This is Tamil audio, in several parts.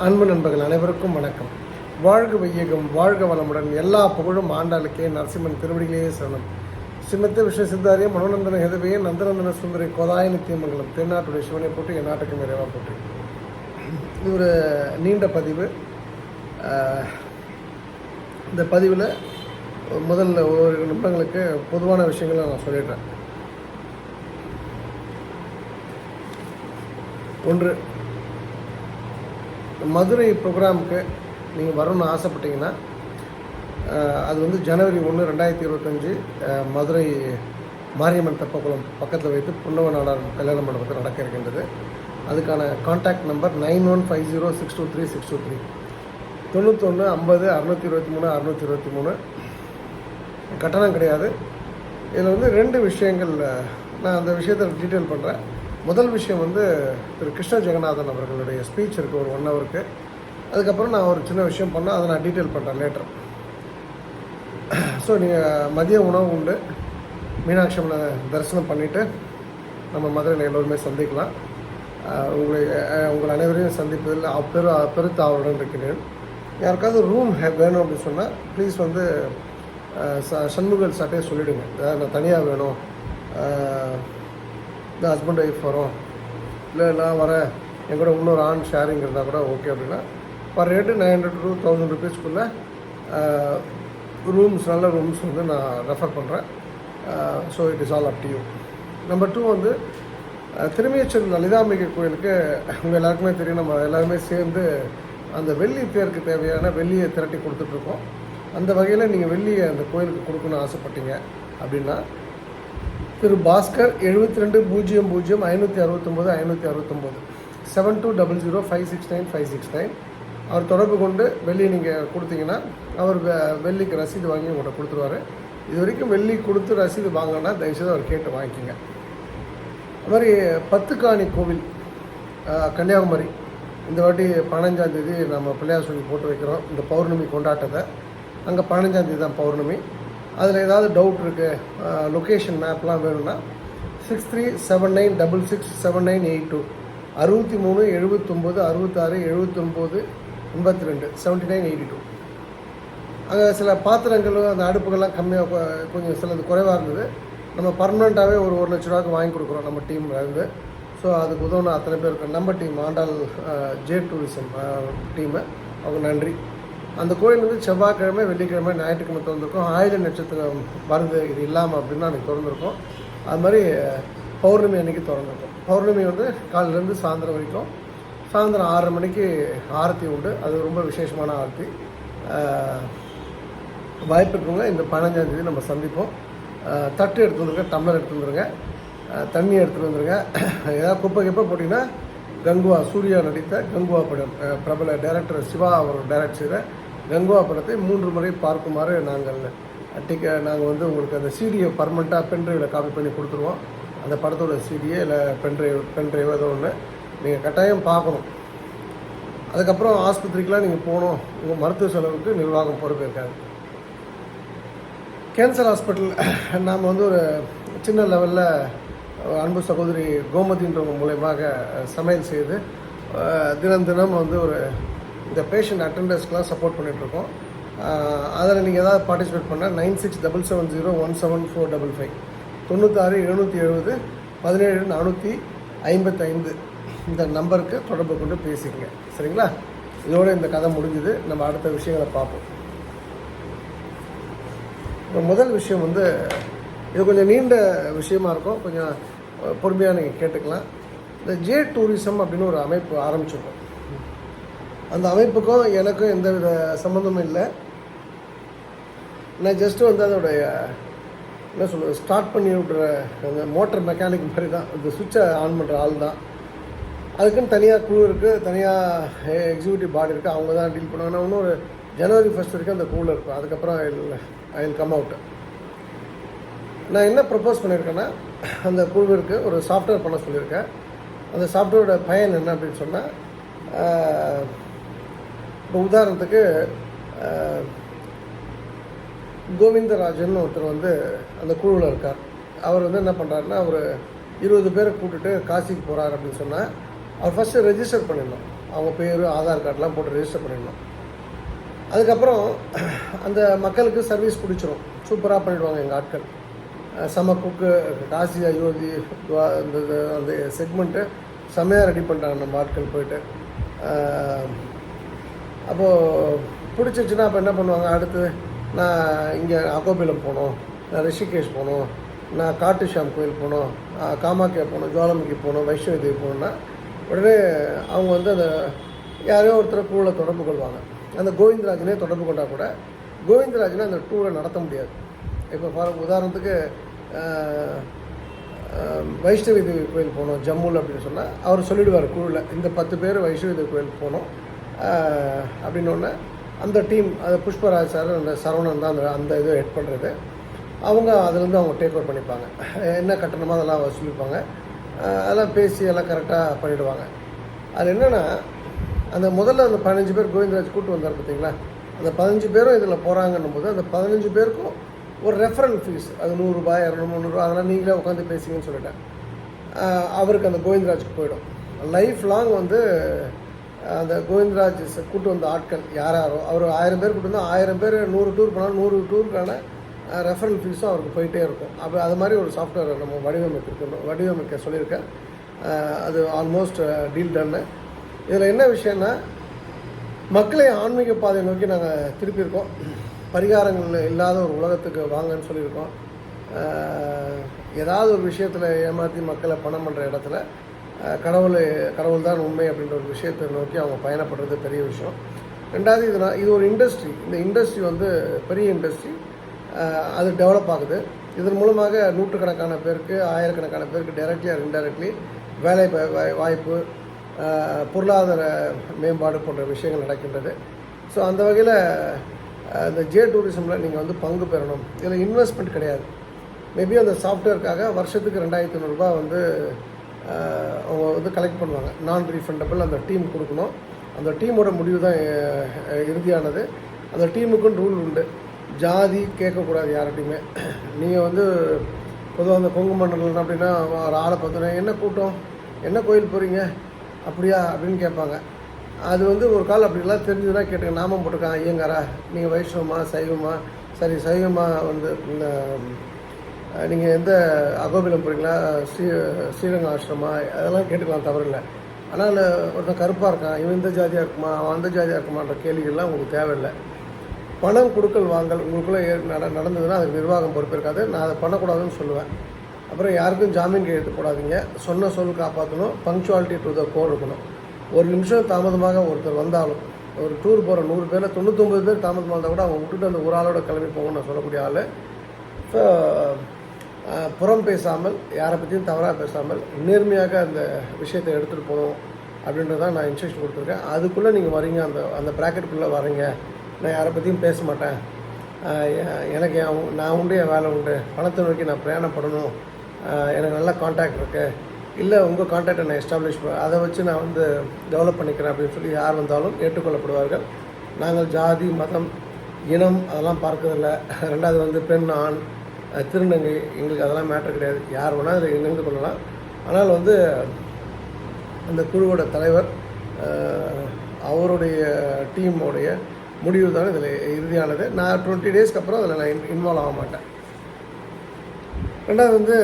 அன்பு நண்பர்கள் அனைவருக்கும் வணக்கம். வாழ்க வையகம், வாழ்க வளமுடன். எல்லா புகழும் ஆண்டாளுக்கே. நரசிம்மன் திருவடிகளே சரணம். ஸ்ரீமத்த விஸ்வ சித்தாரிய மனோநந்தன ஹெதவையே நந்தநந்தன சுந்தரி கோதாய நித்தியமங்கலம். தென்னாட்டுடைய சிவனை போட்டு என் நாட்டுக்கு நிறைவாக போட்டு. இது ஒரு நீண்ட பதிவு. இந்த பதிவில் முதல்ல ஒரு நிமிடங்களுக்கு பொதுவான விஷயங்களை நான் சொல்லிடுறேன். ஒன்று, மதுரை ப்ரோக்ராமுக்கு நீங்கள் வரணும்னு ஆசைப்பட்டீங்கன்னா அது வந்து ஜனவரி 1, 2025 மதுரை மாரியம்மன் தெப்பக்குளம் பக்கத்தில் வைத்து புன்னவ நாடார் கல்யாண மண்டபத்தில் நடக்க இருக்கின்றது. அதுக்கான கான்டாக்ட் நம்பர் 9150623623 91 50 623 623. கட்டணம் கிடையாது. இதில் வந்து 2 விஷயங்கள் நான் அந்த விஷயத்தை டீட்டெயில் பண்ணுறேன். முதல் விஷயம் வந்து திரு கிருஷ்ண ஜெகநாதன் அவர்களுடைய ஸ்பீச் இருக்குது ஒரு 1 ஹவருக்கு. அதுக்கப்புறம் நான் ஒரு சின்ன விஷயம் பண்ணேன், அதை நான் டீட்டெயில் பண்ணுறேன் லேட்டர். ஸோ நீங்கள் மதிய உணவு உண்டு மீனாட்சி அம்மனை தரிசனம் பண்ணிவிட்டு நம்ம மதுரையில் எல்லோருமே சந்திக்கலாம். உங்கள் அனைவரையும் சந்திப்பதில் பெருத்தாவலுடன் இருக்கிறேன். யாருக்காவது ரூம் வேணும் அப்படின்னு சொன்னால் ப்ளீஸ் வந்து சண்முகல் சாட்டையே சொல்லிவிடுங்க. நான் தனியாக வேணும், இந்த ஹஸ்பண்ட் ஒய்ஃப் வரும், இல்லை நான் வரேன், என் கூட இன்னொரு ஆண் ஷேரிங் இருந்தால் கூட ஓகே அப்படின்னா பர் ரேட்டு 900 to 1000 rupeesக்குள்ளே ரூம்ஸ், நல்ல ரூம்ஸ் வந்து நான் ரெஃபர் பண்ணுறேன். So it is all up to you. Number 2 வந்து திருமியச்சூர் லலிதாம்பிகை கோயிலுக்கு உங்கள் எல்லாருக்குமே தெரியும், நம்ம எல்லாருமே சேர்ந்து அந்த வெள்ளி தேருக்கு தேவையான வெள்ளியை திரட்டி கொடுத்துட்ருக்கோம். அந்த வகையில் நீங்கள் வெள்ளியை அந்த கோயிலுக்கு கொடுக்கணும்னு ஆசைப்பட்டீங்க அப்படின்னா திரு பாஸ்கர் 7200 569 569 7200569569 அவர் தொடர்பு கொண்டு வெள்ளி நீங்கள் கொடுத்தீங்கன்னா அவர் வெள்ளிக்கு ரசீது வாங்கி உங்கள்கிட்ட கொடுத்துருவார். இது வரைக்கும் வெள்ளி கொடுத்து ரசீது வாங்கினா தயவுசெய்து அவர் கேட்டு வாங்கிக்கோங்க. அது மாதிரி பத்துக்காணி கோவில் கன்னியாகுமரி இந்த வாட்டி 15ஆம் தேதி நம்ம பிள்ளையார் சொல்லி போட்டு வைக்கிறோம். இந்த பௌர்ணமி கொண்டாட்டத்தை அங்கே 15ஆம் தேதி தான் பௌர்ணமி. அதில் ஏதாவது டவுட் இருக்குது, லொக்கேஷன் மேப்லாம் வேணும்னா 6379667982 63 79 66 79 82 7982. அங்கே சில பாத்திரங்களும் அந்த அடுப்புகள்லாம் கம்மியாக கொஞ்சம் சிலது குறைவாக இருந்தது. நம்ம பர்மனெண்ட்டாகவே ஒரு 1 லட்ச ரூபாய்க்கு வாங்கி கொடுக்குறோம் நம்ம டீமில் இருந்து. ஸோ அதுக்கு உதவுன அத்தனை பேர் இருக்கு. நம்ம team Andal J tourism team, அவங்க நன்றி. அந்த கோயில் வந்து செவ்வாய்க்கிழமை, வெள்ளிக்கிழமை, ஞாயிற்றுக்கிழமை திறந்துருக்கோம். ஆயுத நட்சத்திரம் வருது இது இல்லாமல் அப்படின்னா அன்றைக்கி திறந்துருக்கோம். அது மாதிரி பௌர்ணமி அன்றைக்கி திறந்துருக்கோம். பௌர்ணமி வந்து காலையிலேருந்து சாயந்தரம் வரைக்கும், சாயந்தரம் 6:30 மணிக்கு ஆரத்தி உண்டு. அது ரொம்ப விசேஷமான ஆரத்தி. வாய்ப்பு இருக்குங்க. இந்த 15ஆம் தேதி நம்ம சந்திப்போம். தட்டு எடுத்து வந்துருங்க, டம்ளர் எடுத்து வந்துருங்க, தண்ணி எடுத்துகிட்டு வந்துருங்க. ஏதாவது குப்பை போட்டிங்கன்னா கங்குவா, சூர்யா நடித்த கங்குவா படம், பிரபல டைரக்டர் சிவா அவர் டைரக்ட் செய்த கங்குவா படத்தை 3 முறை பார்க்குமாறு நாங்கள் வந்து உங்களுக்கு அந்த சிடியை பர்மனெண்ட்டாக பென்ட்ரைவில் காப்பி பண்ணி கொடுத்துருவோம். அந்த படத்தோட சிடியை இல்லை பென்ட்ரைவ் ஏதோ ஒன்று நீங்கள் கட்டாயம் பார்க்கணும். அதுக்கப்புறம் ஆஸ்பத்திரிக்கெலாம் நீங்கள் போகணும், உங்கள் மருத்துவ செலவுக்கு நிர்வாகம் பொறுப்பேற்காது. கேன்சர் ஹாஸ்பிட்டல் நாம் வந்து ஒரு சின்ன லெவலில் அன்பு சகோதரி கோமதின்றவங்க மூலயமாக சமையல் செய்து தினம் வந்து ஒரு இந்த பேஷண்ட் அட்டெண்டர்ஸ்க்கெலாம் சப்போர்ட் பண்ணிகிட்ருக்கோம். அதில் நீங்கள் ஏதாவது பார்ட்டிசிபேட் பண்ணால் 9677017455 96 770 17 455 இந்த நம்பருக்கு தொடர்பு கொண்டு பேசிக்கங்க. சரிங்களா? இதோடு இந்த கதை முடிஞ்சுது. நம்ம அடுத்த விஷயங்களை பார்ப்போம். இப்போ முதல் விஷயம் வந்து இது கொஞ்சம் நீண்ட விஷயமா இருக்கும், கொஞ்சம் பொறுமையாக நீங்கள் கேட்டுக்கலாம். இந்த ஜே டூரிசம் அப்படின்னு ஒரு அமைப்பு ஆரம்பிச்சிருக்கோம். அந்த அமைப்புக்கும் எனக்கும் எந்த வித சம்மந்தமும் இல்லை. நான் ஜஸ்ட்டு வந்து அதோடைய என்ன சொல்கிறது, ஸ்டார்ட் பண்ணி விட்ற அந்த மோட்டர் மெக்கானிக் மாதிரி தான். இந்த சுவிட்சை ஆன் பண்ணுற ஆள் தான். அதுக்குன்னு தனியாக குழு இருக்குது, தனியாக எக்ஸிக்யூட்டிவ் பாடி இருக்குது, அவங்க தான் டீல் பண்ணுவாங்க. இன்னும் ஒரு ஜனவரி 1 வரைக்கும் அந்த குழுவில் இருக்கும். அதுக்கப்புறம் ஐ வில் கம் அவுட். நான் என்ன ப்ரப்போஸ் பண்ணியிருக்கேன்னா, அந்த குழுவிற்கு ஒரு சாஃப்ட்வேர் பண்ண சொல்லியிருக்கேன். அந்த சாஃப்ட்வேரோட பயன் என்ன அப்படின்னு சொன்னால், இப்போ உதாரணத்துக்கு கோவிந்தராஜன் ஒருத்தர் வந்து அந்த குழுவில் இருக்கார். அவர் வந்து என்ன பண்ணுறாருன்னா, ஒரு 20 பேரை கூப்பிட்டுட்டு காசிக்கு போகிறார் அப்படின்னு சொன்னால் அவர் ஃபஸ்ட்டு ரெஜிஸ்டர் பண்ணிடணும். அவங்க பேர் ஆதார் கார்டெலாம் போட்டு ரெஜிஸ்டர் பண்ணிடணும். அதுக்கப்புறம் அந்த மக்களுக்கு சர்வீஸ் பிடிச்சிரும், சூப்பராக பண்ணிவிடுவாங்க எங்கள் ஆட்கள். செம குக்கு, காசி அயோத்தி அந்த அந்த செக்மெண்ட்டு செம்மையாக ரெடி பண்ணிட்டாங்க நம்ம ஆட்கள் போயிட்டு. அப்போது பிடிச்சிச்சுன்னா அப்போ என்ன பண்ணுவாங்க, அடுத்து நான் இங்கே அகோபிலம் போகணும், நான் ரிஷிகேஷ் போகணும், நான் காட்டுஷாம் கோயில் போகணும், காமாக்கியா போகணும், ஜுவாலாமுகி போகணும், வைஷ்ணவி தேவி போகணுன்னா உடனே அவங்க வந்து அந்த யாரையோ ஒருத்தர் குழுவில் தொடர்பு கொள்வாங்க. அந்த கோவிந்தராஜனே தொடர்பு கொண்டால் கூட கோவிந்தராஜனை அந்த டூரை நடத்த முடியாது. இப்போ உதாரணத்துக்கு வைஷ்ணவி தேவி கோயில் போகணும் ஜம்முவில் அப்படின்னு சொன்னால் அவர் சொல்லிவிடுவார் குழுவில், இந்த 10 பேர் வைஷ்ணவி தேவி கோயிலுக்கு போகணும் அப்படின்னோடனே அந்த டீம், அது புஷ்பராஜ் சார், அந்த சரவணன் தான் அந்த இதை ஹெட் பண்ணுறது. அவங்க அதுலேருந்து அவங்க டேக் ஓவர் பண்ணிப்பாங்க, என்ன கட்டணமோ அதெல்லாம் வசூலிப்பாங்க, அதெல்லாம் பேசி எல்லாம் கரெக்டாக பண்ணிவிடுவாங்க. அது என்னென்னா, அந்த முதல்ல அந்த 15 பேர் கோவிந்தராஜ் கூட்டு வந்தார் பார்த்தீங்களா, அந்த 15 பேரும் இதில் போகிறாங்கன்னும் போது அந்த 15 பேருக்கும் ஒரு ரெஃபரல் ஃபீஸ், அது 100 ரூபாய் 200 300 அதெல்லாம் நீங்களே உட்காந்து பேசிங்கன்னு சொல்லிட்டேன். அவருக்கு அந்த கோவிந்தராஜுக்கு போயிடும். லைஃப் லாங் வந்து அந்த கோவிந்தராஜ் கூட்டு வந்த ஆட்கள் யாரோ அவர் 1000 பேர் கூட்டு வந்தால் 1000 பேர் 100 டூர் போனாலும் 100 டூருக்கான ரெஃபரல் ஃபீஸும் அவருக்கு போயிட்டே இருக்கும். அப்போ அது மாதிரி ஒரு சாஃப்ட்வேர் நம்ம வடிவமைக்க சொல்லியிருக்கேன். அது ஆல்மோஸ்ட் டீல் டன்னு. இதில் என்ன விஷயம்னா, மக்களை ஆன்மீக பாதை நோக்கி நாங்கள் திருப்பியிருக்கோம். பரிகாரங்கள் இல்லாத ஒரு உலகத்துக்கு வாங்கன்னு சொல்லியிருக்கோம். ஏதாவது ஒரு விஷயத்தில் ஏமாற்றி மக்களை பணம் பண்ணுற இடத்துல கடவுள் தான் உண்மை அப்படின்ற ஒரு விஷயத்தை நோக்கி அவங்க பயணப்படுறது பெரிய விஷயம். ரெண்டாவது, இது ஒரு இண்டஸ்ட்ரி. இந்த இண்டஸ்ட்ரி வந்து பெரிய இண்டஸ்ட்ரி, அது டெவலப் ஆகுது. இதன் மூலமாக நூற்றுக்கணக்கான பேருக்கு, ஆயிரக்கணக்கான பேருக்கு டைரக்ட்லி ஆர் இன்டைரக்ட்லி வேலை வாய்ப்பு, பொருளாதார மேம்பாடு போன்ற விஷயங்கள் நடக்கின்றது. ஸோ அந்த வகையில் இந்த ஜே டூரிசமில் நீங்கள் வந்து பங்கு பெறணும். இதில் இன்வெஸ்ட்மெண்ட் கிடையாது. மேபி அந்த சாஃப்ட்வேருக்காக வருஷத்துக்கு 2500 ரூபாய் வந்து அவங்க வந்து கலெக்ட் பண்ணுவாங்க. நான் ரீஃபண்டபிள் அந்த டீம் கொடுக்கணும். அந்த டீமோட முடிவு தான் இறுதியானது. அந்த டீமுக்குன்னு ரூல் உண்டு. ஜாதி கேட்கக்கூடாது யார்கிட்டையுமே. நீங்கள் வந்து பொதுவாக அந்த கொங்கு மண்டலம் அப்படின்னா ஒரு ஆளை பார்த்தோன்னா என்ன கூட்டம், என்ன கோயில் போகிறீங்க அப்படியா அப்படின்னு கேட்பாங்க. அது வந்து ஒரு கால் அப்படிலாம் தெரிஞ்சதுன்னா கேட்டுங்க, நாமம் போட்டிருக்காங்க ஐயங்காரா, நீங்கள் வைஷ்ணவமா சைவமா, சரி சைவமா வந்து நீங்கள் எந்த அகோபிலம் போகிறீங்களா, ஸ்ரீரங்கம் ஆசிரமா, அதெல்லாம் கேட்டுக்கலாம், தவறில்லை. ஆனால் ஒருத்தன் கருப்பாக இருக்கான், இவன் இந்த ஜாதியாக இருக்குமா, அவன் அந்த ஜாதியாக இருக்குமான்ற கேள்விகள்லாம் உங்களுக்கு தேவையில்லை. பணம் கொடுக்கல் வாங்கல் உங்களுக்குள்ளே நடந்ததுன்னா அதுக்கு நிர்வாகம் பொறுப்பேற்காது. நான் அதை பண்ணக்கூடாதுன்னு சொல்லுவேன். அப்புறம் யாருக்கும் ஜாமீன் கையெழுத்து போடாதீங்க. சொன்ன சொல் காப்பாற்றணும். பங்க்சுவாலிட்டி டு த கோர் இருக்கணும். ஒரு நிமிஷம் தாமதமாக ஒருத்தர் வந்தாலும், ஒரு டூர் போகிற 100 பேரில் 99 பேர் தாமதமாக இருந்தால் கூட அவங்க விட்டுட்டு அந்த ஒரு ஆளோட கிளம்பி போகணும்னு நான் சொல்லக்கூடிய ஆள். ஸோ புறம் பேசாமல், யாரை பற்றியும் தவறாக பேசாமல் நேர்மையாக அந்த விஷயத்தை எடுத்துகிட்டு போகணும் அப்படின்றதான் நான் இன்ஸ்ட்ரக்ஷன் கொடுத்துருக்கேன். அதுக்குள்ளே நீங்கள் வரீங்க, அந்த ப்ராக்கெட்டுக்குள்ளே வரீங்க, நான் யாரை பற்றியும் பேச மாட்டேன், எனக்கு நான் உண்டு, என் வேலை உண்டு, பணத்தை நோக்கி நான் பிரயாணப்படணும், எனக்கு நல்ல கான்டாக்ட் இருக்குது, இல்லை உங்கள் கான்டாக்டை நான் எஸ்டாப்ளிஷ் அதை வச்சு நான் வந்து டெவலப் பண்ணிக்கிறேன் அப்படின்னு சொல்லி யார் வந்தாலும் ஏற்றுக்கொள்ளப்படுவார்கள். நாங்கள் ஜாதி, மதம், இனம் அதெல்லாம் பார்க்கறதில்ல. ரெண்டாவது வந்து பெண், ஆண், திருநங்கை, எங்களுக்கு அதெல்லாம் மேட்டர் கிடையாது. யார் வேணால் இதில் இணைந்து கொள்ளலாம். ஆனால் வந்து அந்த குழுவோட தலைவர் அவருடைய டீமோடைய முடிவு தான் இதில் இறுதியானது. நான் 20 டேஸ்க்கு அப்புறம் அதில் நான் இன்வால்வ் ஆக மாட்டேன். ரெண்டாவது வந்து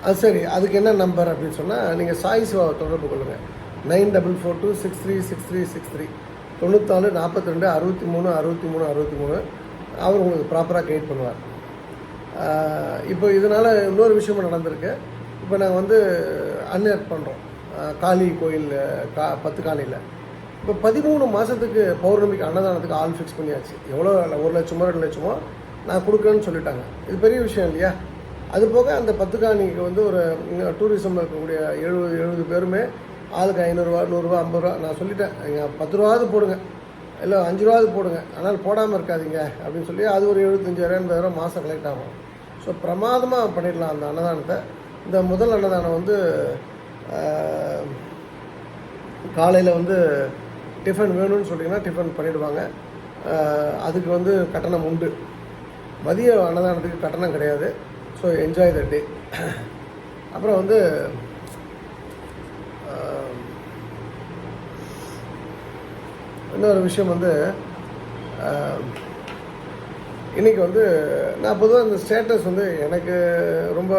அது சரி, அதுக்கு என்ன நம்பர் அப்படின்னு சொன்னால், நீங்கள் சாய் சிவாவை தொடர்பு கொள்ளுங்கள். 9442636363 94 42 63 63 63. அவர் உங்களுக்கு ப்ராப்பராக கைட் பண்ணுவார். இப்போ இதனால் இன்னொரு விஷயமும் நடந்திருக்கு. இப்போ நாங்கள் வந்து அன்எர்த் பண்ணுறோம் காளி கோயில் 10 காலியில். இப்போ 13 மாதத்துக்கு பௌர்ணமிக்கு அன்னதானத்துக்கு ஆள் ஃபிக்ஸ் பண்ணியாச்சு. எவ்வளோ 1 லட்சமோ 2 லட்சமோ நான் கொடுக்குறேன்னு சொல்லிட்டாங்க. இது பெரிய விஷயம் இல்லையா? அது போக அந்த 10 காணிக்கு வந்து ஒரு டூரிசம் இருக்கக்கூடிய 70 பேருமே ஆளுக்கு 500 ரூபா 100 ரூபா 50 ரூபா நான் சொல்லிட்டேன். நீங்கள் 10 ரூபாவது போடுங்க, இல்லை 5 ரூபாவது போடுங்க, ஆனால் போடாமல் இருக்காதீங்க அப்படின்னு சொல்லி அது ஒரு 75,000 80,000 மாதம் கலெக்ட் ஆகும். ஸோ பிரமாதமாக பண்ணிடலாம் அந்த அன்னதானத்தை. இந்த முதல் அன்னதானம் வந்து காலையில் வந்து டிஃபன் வேணும்னு சொல்லிங்கன்னா டிஃபன் பண்ணிவிடுவாங்க. அதுக்கு வந்து கட்டணம் உண்டு. மதிய அன்னதானத்துக்கு கட்டணம் கிடையாது. ஸோ என்ஜாய் த டே. அப்புறம் வந்து இன்னொரு விஷயம் வந்து இன்றைக்கி வந்து நான் பொதுவாக இந்த ஸ்டேட்டஸ் வந்து எனக்கு ரொம்ப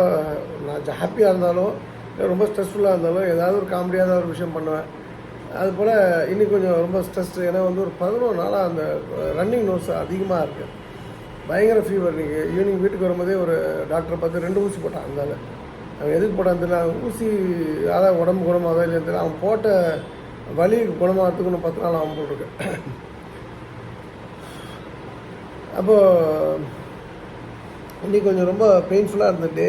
நான் ஹாப்பியாக இருந்தாலும் ரொம்ப ஸ்ட்ரெஸ்ஃபுல்லாக இருந்தாலும் ஏதாவது ஒரு காமெடியாக ஒரு விஷயம் பண்ணுவேன். அதுபோல் இன்றைக்கி கொஞ்சம் ரொம்ப ஸ்ட்ரெஸ்டு. ஏன்னா வந்து ஒரு 11 நாளாக அந்த ரன்னிங் நோஸ் அதிகமாக இருக்குது. பயங்கர ஃபீவர். இன்றைக்கி ஈவினிங் வீட்டுக்கு வரும்போதே ஒரு டாக்டரை பார்த்து 2 ஊசி போட்டான். அதனால அவன் எதுக்கு போட்டான்னு தெரியல. ஊசி அதான் உடம்பு குணமாகதான் இல்லைன்னு தெரியல. அவன் போட்ட வலி குணமாகறதுக்கு இன்னும் 10 நாள் அவன் போட்டிருக்கு. அப்போது இன்றைக்கி கொஞ்சம் ரொம்ப பெயின்ஃபுல்லாக இருந்துட்டு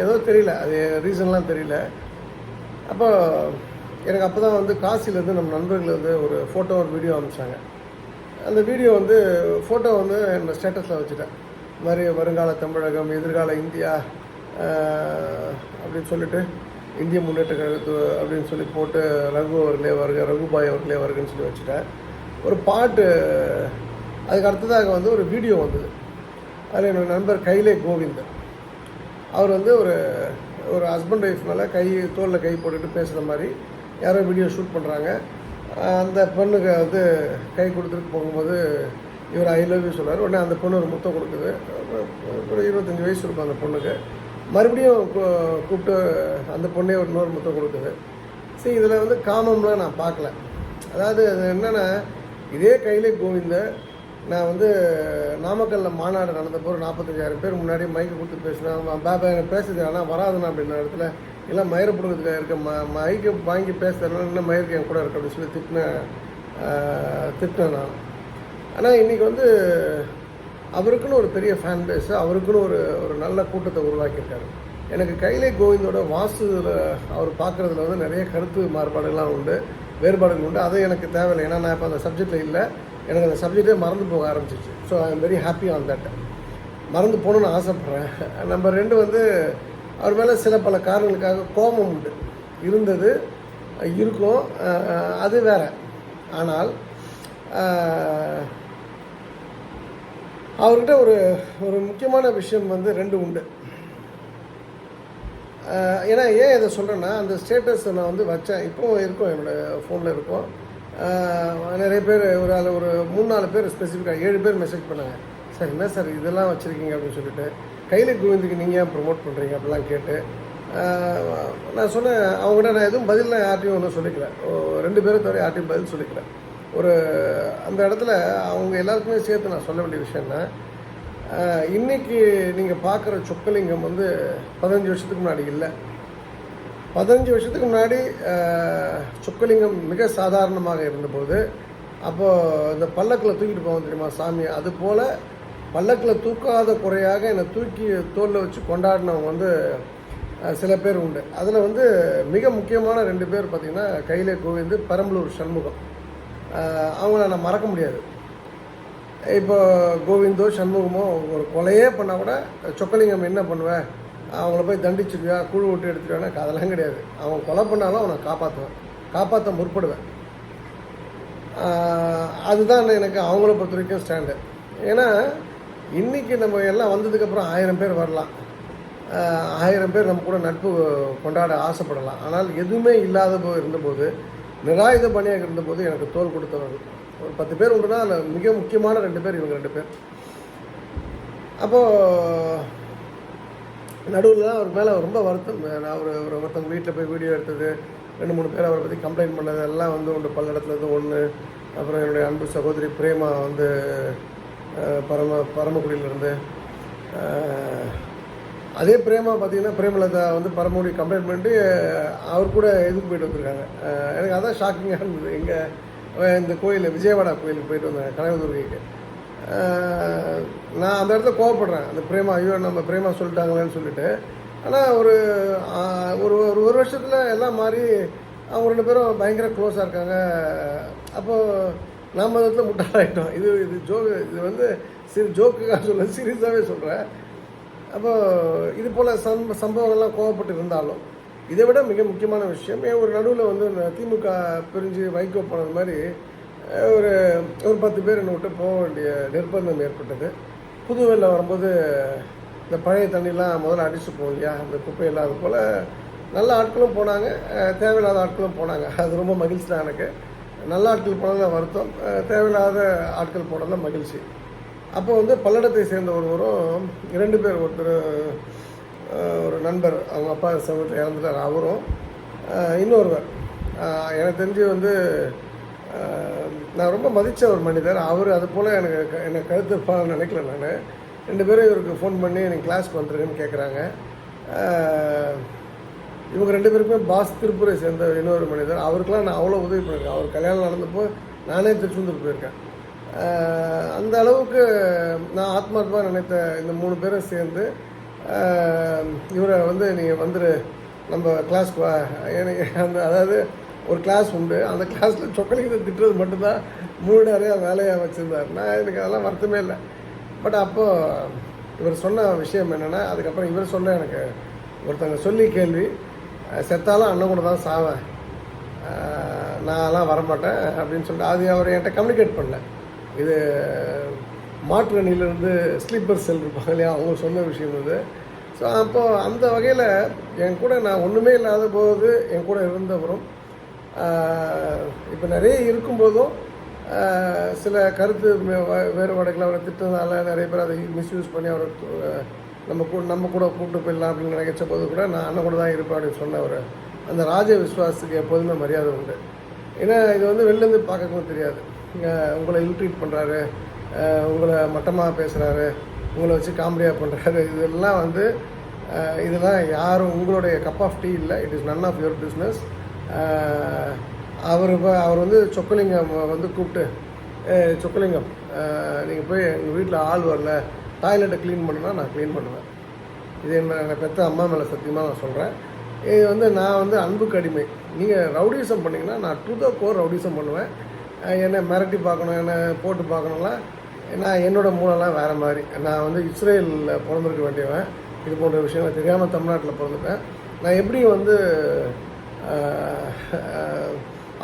ஏதோ தெரியல, அது ரீசன்லாம் தெரியல. அப்போ எனக்கு அப்போ தான் வந்து காசிலேருந்து நம்ம நண்பர்கள் வந்து ஒரு ஃபோட்டோ ஒரு வீடியோ அனுப்பிச்சாங்க. அந்த வீடியோ வந்து ஃபோட்டோ வந்து என்னோடய ஸ்டேட்டஸில் வச்சுட்டேன். இது மாதிரி வருங்கால தமிழகம், எதிர்கால இந்தியா அப்படின்னு சொல்லிட்டு இந்திய முன்னேற்ற கழகத்து அப்படின்னு சொல்லி போட்டு ரகு அவர்களே வருக, ரகுபாய் அவர்களே வருகன்னு சொல்லி வச்சுட்டேன். ஒரு பாட்டு அதுக்கு அடுத்ததாக வந்து ஒரு வீடியோ வந்தது. அதில் என்னோடய நண்பர் கைலே கோவிந்த் அவர் வந்து ஒரு ஹஸ்பண்ட் ஒய்ஃப் மேலே தோளில் கை போட்டுட்டு பேசுகிற மாதிரி யாரோ வீடியோ ஷூட் பண்ணுறாங்க. அந்த பொண்ணுக்கு வந்து கை கொடுத்துட்டு போகும்போது இவர் ஐ லவ் யூ சொல்கிறார். உடனே அந்த பொண்ணு ஒரு முத்தம் கொடுக்குது. ஒரு 25 வயசு இருக்கும் அந்த பொண்ணுக்கு. மறுபடியும் கூப்பிட்டு அந்த பொண்ணே ஒரு இன்னொரு முத்தம் கொடுக்குது. சரி, இதில் வந்து காமம்லாம் நான் பார்க்கல. அதாவது அது என்னென்னா, இதே கையிலே கோவிந்த நான் வந்து நாமக்கல்லில் மாநாடு நடந்தப்போ ஒரு 45,000 பேர் முன்னாடி மைக்கு கொடுத்து பேசினேன். பாபா எனக்கு பேசுது ஆனால் வராதுண்ணா அப்படின்ற இடத்துல எல்லாம் மயிரை பிடுங்கிறதுக்காக இருக்க மைக்கு வாங்கி பேசுறதுனால இன்னும் மயிருக்கு என் கூட இருக்கு அப்படின்னு சொல்லி திட்டினேன் நான். ஆனால் இன்றைக்கி வந்து அவருக்குன்னு ஒரு பெரிய ஃபேன் பேஸு, அவருக்குன்னு ஒரு நல்ல கூட்டத்தை உருவாக்கியிருக்காரு. எனக்கு கைலே கோவிந்தோட வாசுல அவர் பார்க்குறதுல வந்து நிறைய கருத்து மாறுபாடுகள்லாம் உண்டு, வேறுபாடுகள் உண்டு. அது எனக்கு தேவையில்லை. ஏன்னா நான் இப்போ அந்த சப்ஜெக்டில் இல்லை. எனக்கு அந்த சப்ஜெக்டே மறந்து போக ஆரம்பிச்சிச்சு. So I am very happy on that. மறந்து போகணுன்னு ஆசைப்பட்றேன். நம்பர் 2 வந்து அவர் மேலே சில பல காரணங்களுக்காக கோபம் உண்டு, இருந்தது, இருக்கும், அது வேற. ஆனால் அவர்கிட்ட ஒரு முக்கியமான விஷயம் வந்து 2 உண்டு. ஏன்னா ஏன் இதை சொல்கிறேன்னா, அந்த ஸ்டேட்டஸ் நான் வந்து வச்சேன். இப்போவும் இருக்கும், என்னோடய ஃபோனில் இருக்கும். நிறைய பேர் ஒரு 3-4 பேர் ஸ்பெசிஃபிக்காக 7 பேர் மெசேஜ் பண்ணாங்க. சார் என்ன சார் இதெல்லாம் வச்சுருக்கீங்க அப்படின்னு சொல்லிட்டு, கையில கோவிந்துக்கு நீங்கள் ஏன் ப்ரொமோட் பண்ணுறீங்க அப்படிலாம் கேட்டு நான் சொன்னேன். அவங்ககிட்ட நான் எதுவும் பதிலாம் யார்ட்டையும் ஒன்றும் சொல்லிக்கல. 2 பேரும் தவிர யார்ட்டையும் பதில் சொல்லிக்கல. அந்த இடத்துல அவங்க எல்லாருக்குமே சேர்த்து நான் சொல்ல வேண்டிய விஷயம்னா, இன்றைக்கி நீங்கள் பார்க்குற சொக்கலிங்கம் வந்து 15 வருஷத்துக்கு முன்னாடி இல்லை. 15 வருஷத்துக்கு முன்னாடி சொக்கலிங்கம் மிக சாதாரணமாக இருந்தபோது, அப்போது இந்த பல்லக்கில் தூக்கிட்டு போவோம் தெரியுமா சாமி, அது போல் பல்லக்கில் தூக்காத குறையாக என்னை தூக்கி தோளில் வச்சு கொண்டாடினவங்க வந்து சில பேர் உண்டு. அதில் வந்து மிக முக்கியமான 2 பேர் பார்த்திங்கன்னா கைலே கோவிந்து, பெரம்பலூர் சண்முகம். அவங்கள நான் மறக்க முடியாது. இப்போ கோவிந்தோ சண்முகமோ ஒரு கொலையே பண்ணால் கூட சொக்கலிங்கம் என்ன பண்ணுவேன், அவங்கள போய் தண்டிச்சுடுவியா, குழு விட்டு எடுத்துடுவேன்னா அதெல்லாம் கிடையாது. அவன் கொலை பண்ணாலும் அவனை காப்பாற்ற முற்படுவேன். அதுதான் எனக்கு அவங்கள பொறுத்த வரைக்கும் ஸ்டாண்டு. ஏன்னா இன்றைக்கி நம்ம எல்லாம் வந்ததுக்கப்புறம் 1000 பேர் வரலாம், 1000 பேர் நம்ம கூட நட்பு கொண்டாட ஆசைப்படலாம். ஆனால் எதுவுமே இல்லாத இருந்தபோது, நிராயுத பணியாக இருந்தபோது எனக்கு தோல் கொடுத்தவர்கள் ஒரு 10 பேர் உண்டுனா அதில் மிக முக்கியமான 2 பேர் இவங்க 2 பேர். அப்போது நடுவில் தான் அவர் மேலே ரொம்ப வருத்தம். நான் ஒருத்தவங்க வீட்டில் போய் வீடியோ எடுத்தது, 2-3 பேர் அவரை பற்றி கம்ப்ளைண்ட் பண்ணது எல்லாம் வந்து உண்டு. பல்லடத்துலேருந்து 1, அப்புறம் என்னுடைய அன்பு சகோதரி பிரேமா வந்து பரமக்குடியிலேருந்து, அதே பிரேமா பார்த்திங்கன்னா பிரேமலதா வந்து பரமக்குடி கம்ப்ளைண்ட் பண்ணிட்டு அவர் கூட எதுக்கு போயிட்டு வந்திருக்காங்க. எனக்கு அதான் ஷாக்கிங்காக இருந்தது. இந்த கோயில் விஜயவாடா கோயிலுக்கு போயிட்டு வந்தேன், கனகதுர்கைக்கு. நான் அந்த இடத்துல கோவப்படுறேன், அந்த பிரேமா, ஐயோ நம்ம பிரேமா சொல்லிட்டாங்களேன்னு சொல்லிட்டு. ஆனால் ஒரு வருஷத்தில் எல்லாம் மாறி அவங்க 2 பேரும் பயங்கர க்ளோஸாக இருக்காங்க. அப்போது நாம் அந்த இடத்துல முட்டாளாயிட்டோம். இது இது வந்து ஜோக்குக்காக சொல்ல, சீரியஸாகவே சொல்கிறேன். அப்போது இது போல் சம்பவங்கள்லாம் கோவப்பட்டு இருந்தாலும், இதை விட மிக முக்கியமான விஷயம், ஒரு நடுவில் வந்து திமுக பிரிஞ்சு வைகோ போனது மாதிரி ஒரு 10 பேர் என்னை விட்டு போக வேண்டிய நிர்பந்தம் ஏற்பட்டது. புது வெள்ளம் வரும்போது இந்த பழைய தண்ணிலாம் முதல்ல அடிச்சு போகும் இல்லையா, அந்த குப்பையெல்லாம். அது போல் நல்ல ஆட்களும் போனாங்க, தேவையில்லாத ஆட்களும் போனாங்க. அது ரொம்ப மகிழ்ச்சி தான் எனக்கு. நல்ல ஆட்கள் போனதில் வருத்தம், தேவையில்லாத ஆட்கள் போனதில் மகிழ்ச்சி. அப்போ வந்து பல்லடத்தை சேர்ந்த ஒருவரும் 2 பேர், ஒருத்தர் ஒரு நண்பர், அவங்க அப்பா சமூகத்தில் இறந்துட்டார், அவரும் இன்னொருவர் எனக்கு தெரிஞ்சு வந்து நான் ரொம்ப மதித்த ஒரு மனிதர். அவர் அது போல் என்னை கருத்துப்பான்னு நினைக்கல. நான் 2 பேரும் இவருக்கு ஃபோன் பண்ணி எனக்கு கிளாஸ்க்கு வந்துருங்கன்னு கேட்குறாங்க. இவங்க 2 பேருக்குமே பாஸ் திருப்பூரை சேர்ந்த இன்னொரு மனிதர். அவருக்கெலாம் நான் அவ்வளோ உதவி பண்ணியிருக்கேன். அவர் கல்யாணம் நடந்தப்போ நானே திருச்செந்தூர் போயிருக்கேன். அந்த அளவுக்கு நான் ஆத்மார்த்தமாக நினைத்த இந்த 3 பேரும் சேர்ந்து இவரை வந்து நீங்கள் வந்துரு, நம்ம கிளாஸ்க்கு வா. எனக்கு அதாவது ஒரு கிளாஸ் உண்டு, அந்த கிளாஸில் சொக்கலிங்கத்தை திட்டுறது மட்டும்தான் நிறையா வேலையாக வச்சுருந்தார். எனக்கு அதெல்லாம் வருத்தமே இல்லை. பட் அப்போது இவர் சொன்ன விஷயம் என்னென்னா, அதுக்கப்புறம் இவர் சொன்ன எனக்கு ஒருத்தங்க சொல்லி கேள்வி, செத்தாலும் அண்ணன் கூட தான் சாவேன், நான்லாம் வரமாட்டேன் அப்படின்னு சொல்லிட்டு அது அவர் என்கிட்ட கம்யூனிகேட் பண்ணல. இது மாற்று அணியிலேருந்து ஸ்லீப்பர் செல் இருப்பாங்க இல்லையா, அவங்க சொன்ன விஷயம் இது. ஸோ அப்போது அந்த வகையில் என் கூட நான் ஒன்றுமே இல்லாத போது என் கூட இருந்தவரும், இப்போ நிறைய இருக்கும்போதும் சில கருத்து வேறுபாடுகளை அவரை திட்டதுனால நிறைய பேர் அதை மிஸ்யூஸ் பண்ணி அவரை நம்ம கூட கூப்பிட்டு போயிடலாம் அப்படின்னு நினைச்ச போது கூட நான் அண்ணன் கூட தான் இருப்பேன் அப்படின்னு சொன்னவர். அந்த ராஜ விஸ்வாசத்துக்கு எப்போதுமே மரியாதை உண்டு. ஏன்னா இது வந்து வெளிலேருந்து பார்க்கவும் தெரியாது. உங்களை இல்ட்ரீட் பண்ணுறாரு, உங்களை மட்டமாக பேசுகிறாரு, உங்களை வச்சு காமெடியாக பண்ணுறாரு, இதெல்லாம் வந்து இதெல்லாம் யாரும் உங்களுடைய கப் ஆஃப் டீ இல்லை. It is none of your business. அவர் வந்து சொக்கலிங்கம் வந்து கூப்பிட்டு, சொக்கலிங்கம் நீங்கள் போய் எங்கள் வீட்டில் ஆள் வரல, டாய்லெட்டை க்ளீன் பண்ணுன்னா நான் க்ளீன் பண்ணுவேன். இது என்ன பெற்ற அம்மா மேலே சத்தியமாக நான் சொல்கிறேன். இது வந்து நான் வந்து அன்புக்கு அடிமை. நீங்கள் ரவுடிசம் பண்ணிங்கன்னா நான் டு த கோர் ரவுடிசம் பண்ணுவேன். என்னை மிரட்டி பார்க்கணும், என்னை போட்டு பார்க்கணும்லாம் நான் என்னோடய மூலம்லாம் வேறு மாதிரி. நான் வந்து இஸ்ரேலில் பிறந்திருக்க வேண்டியவன். இது போன்ற விஷயங்கள் தெரியாமல் தமிழ்நாட்டில் பிறந்துட்டேன். நான் எப்படி வந்து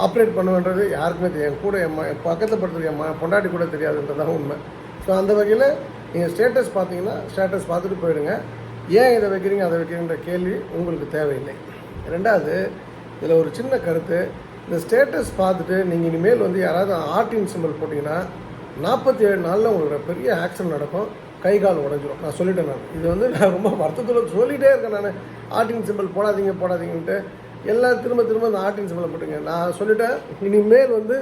ஆப்ரேட் பண்ணுவேன்றது யாருக்குமே தெரியும். என் கூட என் பக்கத்தில் படுத்துருக்க என் பொண்டாட்டி கூட தெரியாதுன்றதான் உண்மை. ஸோ அந்த வகையில் நீங்கள் ஸ்டேட்டஸ் பார்த்தீங்கன்னா ஸ்டேட்டஸ் பார்த்துட்டு போயிடுங்க. ஏன் இதை வைக்கிறீங்க அதை வைக்கிறீங்கிற கேள்வி உங்களுக்கு தேவையில்லை. 2வது, இதில் ஒரு சின்ன கருத்து, இந்த ஸ்டேட்டஸ் பார்த்துட்டு நீங்கள் இனிமேல் வந்து யாராவது ஆர்டின் சிம்பிள் போட்டிங்கன்னா 47 நாளில் உங்களுக்கு பெரிய ஆக்சிடென்ட் நடக்கும், கை கால் உடஞ்சிடும். நான் சொல்லிட்டேன். இது வந்து நான் ரொம்ப வருத்தத்தில் சொல்லிகிட்டே இருக்கேன். நான் ஆர்டின் சிம்பிள் போடாதீங்கன்ட்டு எல்லாம் திரும்ப அந்த ஆர்டின் சிம்பிளை போட்டுங்க. நான் சொல்லிட்டேன், இனிமேல் வந்து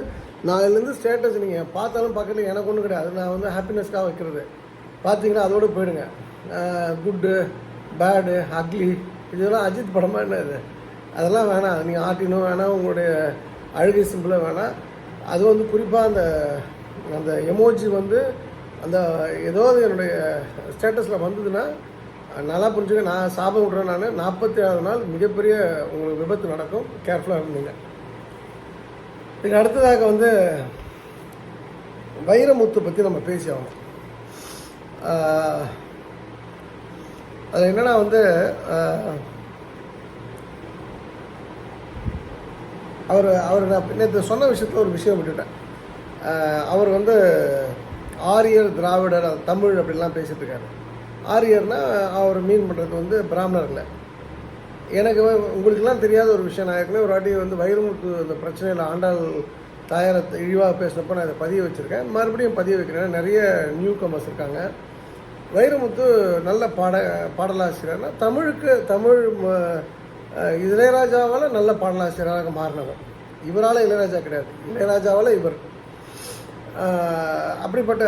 நாளிலேருந்து ஸ்டேட்டஸ் நீங்கள் பார்த்தாலும் பார்க்கல எனக்கு ஒன்றும் கிடையாது. நான் வந்து ஹாப்பினஸ்க்காக வைக்கிறது. பார்த்தீங்கன்னா அதோடு போயிடுங்க. குட்டு, பேடு, அக்லி, இதெல்லாம் அஜித் படமாக என்ன இது, அதெல்லாம் வேணாம். நீங்கள் ஆர்டினும் வேணாம், உங்களுடைய அழுகை சிம்பிளும் வேணாம். அது வந்து குறிப்பாக அந்த எமோஜி வந்து அந்த ஏதாவது என்னுடைய ஸ்டேட்டஸில் வந்ததுன்னா நல்லா புரிஞ்சுக்க, நான் சாபம் விட்றேன். நான் 47 நாள் மிகப்பெரிய உங்களுக்கு விபத்து நடக்கும், கேர்ஃபுல்லாக இருந்தீங்க. இதுக்கு அடுத்ததாக வந்து வைரமுத்து பற்றி நம்ம பேசி ஆகணும். அது என்னென்னா வந்து அவர் நான் நேற்று சொன்ன விஷயத்தில் ஒரு விஷயம் விட்டுட்டேன். அவர் வந்து ஆரியர், திராவிடர், தமிழ் அப்படின்லாம் பேசிகிட்டு இருக்காரு. ஆரியர்னால் அவர் மீன் பண்ணுறது வந்து பிராமணர்களை. எனக்கு உங்களுக்கெல்லாம் தெரியாத ஒரு விஷயம், நான் ஏற்கனவே ஒரு வாட்டி வந்து வைரமுத்து அந்த பிரச்சனையில் ஆண்டாள் தாயாரை இழிவாக பேசினப்போ நான் இதை பதிய வச்சுருக்கேன். மறுபடியும் பதிய வைக்கிறேன். நிறைய நியூ கமர்ஸ் இருக்காங்க. வைரமுத்து நல்ல பாடலாசிரியர்னா தமிழ் இளையராஜாவால் நல்ல பாடலாசிரியராக மாறினவர். இவரால் இளையராஜா கிடையாது, இளையராஜாவால் இவர். அப்படிப்பட்ட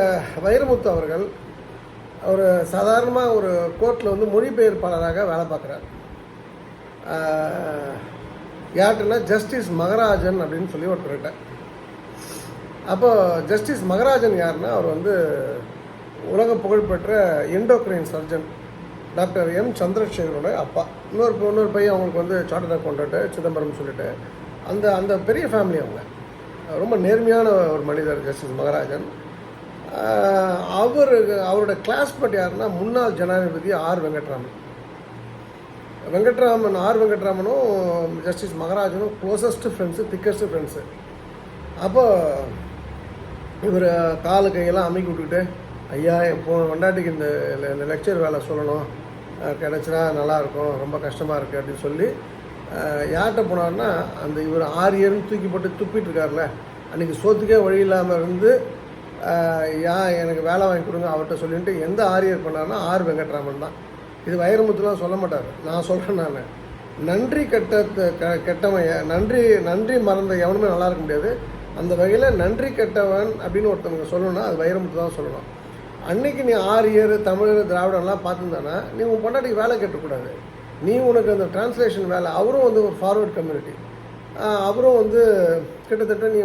வைரமுத்து அவர்கள் ஒரு சாதாரணமாக ஒரு கோர்ட்டில் வந்து மொழிபெயர்ப்பாளராக வேலை பார்க்குறார். யார்கிட்டனா ஜஸ்டிஸ் மகராஜன் அப்படின்னு சொல்லி ஒருத்தர்கிட்ட. அப்போது ஜஸ்டிஸ் மகராஜன் யாருன்னா, அவர் வந்து உலக புகழ்பெற்ற எண்டோக்ரைன் சர்ஜன் டாக்டர் எம் சந்திரசேகரோட அப்பா. இன்னொரு பையன் அவங்களுக்கு வந்து சார்ட்டர்ட் அக்கௌண்டன்ட்டு சிதம்பரம் சொல்லிட்டு அந்த பெரிய ஃபேமிலி. அவங்க ரொம்ப நேர்மையான ஒரு மனிதர் ஜஸ்டிஸ் மகராஜன். அவரோட கிளாஸ்மேட் யாருன்னா முன்னாள் ஜனாதிபதி ஆர் வெங்கட்ராமனும் ஜஸ்டிஸ் மகராஜனும் க்ளோசஸ்ட் ஃப்ரெண்ட்ஸு, திக்கஸ்ட் ஃப்ரெண்ட்ஸு. அப்போது இவர் காலு கையெல்லாம் அமைக்கி விட்டுக்கிட்டு, ஐயா வண்டாட்டிக்கு இந்த லெக்சர் வேலை சொல்லணும், கிடச்சினா நல்லாயிருக்கும், ரொம்ப கஷ்டமாக இருக்குது அப்படின்னு சொல்லி யார்கிட்ட போனார்னா, அந்த இவர் ஆரியர்னு தூக்கி போட்டு துப்பிட்டு இருக்கார்ல, அன்றைக்கி சோத்துக்கே வழி இல்லாமல் இருந்து எனக்கு வேலை வாங்கி கொடுங்க அவர்கிட்ட சொல்லிட்டு எந்த ஆரியர் பண்ணார்னா ஆர் வெங்கட்ராமன் தான். இது வைரமுத்துலாம் சொல்ல மாட்டார், நான் சொல்கிறேன். நான் நன்றி கெட்டவன் நன்றி மறந்த எவனுமே நல்லா இருக்க முடியாது. அந்த வகையில் நன்றி கெட்டவன் அப்படின்னு ஒருத்தவங்க சொல்லணும்னா அது வைரமுத்து தான் சொல்லணும். அன்றைக்கி நீ ஆரியர் தமிழர் திராவிடம்லாம் பார்த்துருந்தானா நீ உன் பொண்டாட்டிக்கு வேலை கேட்டக்கூடாது. நீ உனக்கு அந்த டிரான்ஸ்லேஷன் வேலை, அவரும் வந்து ஒரு ஃபார்வர்ட் கம்யூனிட்டி, அவரும் வந்து கிட்டத்தட்ட நீ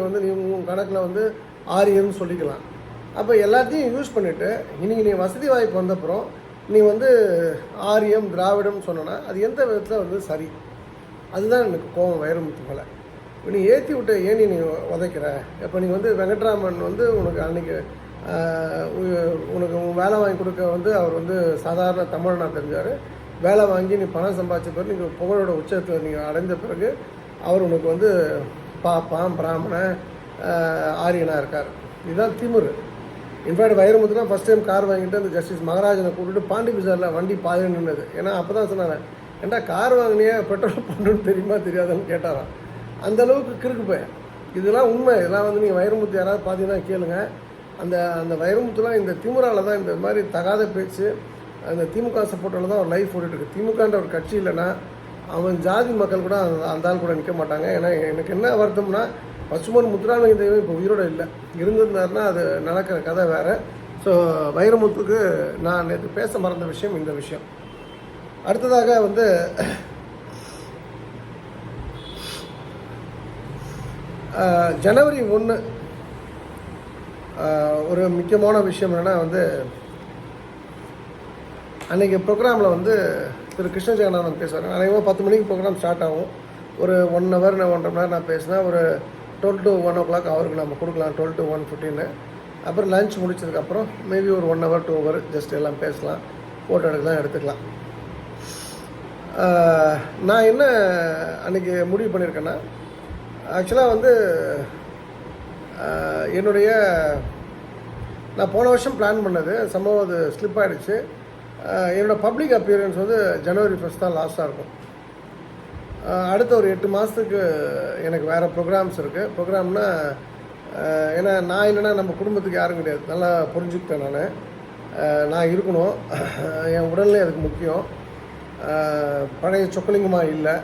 உன் கணக்கில் வந்து ஆரியர்னு சொல்லிக்கலாம். அப்போ எல்லாத்தையும் யூஸ் பண்ணிவிட்டு இன்றைக்கி நீ வசதி வாய்ப்பு வந்தப்புறம் நீ வந்து ஆரியம் திராவிடம் சொன்னோன்னா அது எந்த விதத்தில் வந்து சரி? அதுதான் எனக்கு கோபம் வைரமுத்து மேலே. இப்போ நீ ஏற்றி விட்ட ஏன் நீ உதைக்கிற? இப்போ நீ வந்து வெங்கட்ராமன் வந்து உனக்கு அன்றைக்கி உனக்கு வேலை வாங்கி கொடுக்க வந்து அவர் வந்து சாதாரண தமிழனாக தெரிஞ்சார். வேலை வாங்கி நீ பணம் சம்பாதிச்ச பிறகு நீங்கள் புகழோட உச்சத்தில் நீங்கள் அடைந்த பிறகு அவர் உனக்கு வந்து பாப்பான் பிராமண ஆரியனாக இருக்கார். இதுதான் திமிரு. இன்ஃபேக்ட் வைரமுத்துனா ஃபஸ்ட் டைம் கார் வாங்கிட்டு அந்த ஜஸ்டிஸ் மகராஜனை கூப்பிட்டு பாண்டி பஜாரில் வண்டி பாதி நின்றுது. ஏன்னா அப்போ தான் சொன்னாங்க, ஏன்டா கார் வாங்கினியே பெட்ரோல் பண்ணுன்னு தெரியுமா தெரியாதான்னு கேட்டாராம். அந்தளவுக்கு கிறுக்கு போய் இதெல்லாம் உண்மை. இதெல்லாம் வந்து நீங்கள் வைரமுத்து யாராவது பார்த்தீங்கன்னா கேளுங்க. அந்த வைரமுத்துலாம் இந்த திமுறாவில் தான் இந்த மாதிரி தகாத பேச்சு, அந்த திமுக சப்போர்ட்டில் தான் ஒரு லைஃப் ஓடிட்டுருக்கு. திமுகன்ற ஒரு கட்சி இல்லைன்னா அவன் ஜாதி மக்கள் கூட அந்த ஆள் கூட நிற்க மாட்டாங்க. ஏன்னா எனக்கு என்ன வருத்தம்னா பசுமன் முத்துராமலிங்க தெய்வம் இப்போ உயிரோடு இல்லை. இருந்திருந்தாருன்னா அது நடக்கிற கதை வேறு. ஸோ வைரமுத்துக்கு நான் நேற்று பேச மறந்த விஷயம் இந்த விஷயம். அடுத்ததாக வந்து ஜனவரி 1 ஒரு முக்கியமான விஷயம் என்னென்னா வந்து அன்றைக்கி ப்ரோக்ராமில் வந்து திரு கிருஷ்ண ஜெகநாதன் பேசுவார். அன்றைக்கி 10 மணிக்கு ப்ரோக்ராம் ஸ்டார்ட் ஆகும். ஒரு 1 ஹவர் 1.5 மணி நேரம் நான் பேசினேன். ஒரு 12 to 1 o'clock அவருக்கு நம்ம கொடுக்கலாம், 12 to 1:15. அப்புறம் லஞ்ச் முடிச்சதுக்கப்புறம் மேபி ஒரு 1 hour 2 hour ஜஸ்ட் எல்லாம் பேசலாம், ஃபோட்டோ எடுக்கலாம், எடுத்துக்கலாம். நான் என்ன அன்றைக்கி முடிவு பண்ணியிருக்கேன்னா, ஆக்சுவலாக வந்து நான் போன வருஷம் பிளான் பண்ணது சம்பவம் அது ஸ்லிப் ஆகிடுச்சு. என்னோடய பப்ளிக் அப்பியரன்ஸ் வந்து January 1 தான் லாஸ்ட்டாக இருக்கும். அடுத்த ஒரு 8 மாதத்துக்கு எனக்கு வேறு ப்ரோக்ராம்ஸ் இருக்குது. ப்ரோக்ராம்னா ஏன்னா நான் இல்லைன்னா நம்ம குடும்பத்துக்கு யாரும் கிடையாது. நல்லா புரிஞ்சுக்கிட்டேன். நான் இருக்கணும், என் உடல்நிலை அதுக்கு முக்கியம். பழைய சொக்கலிங்கமாக இல்லை,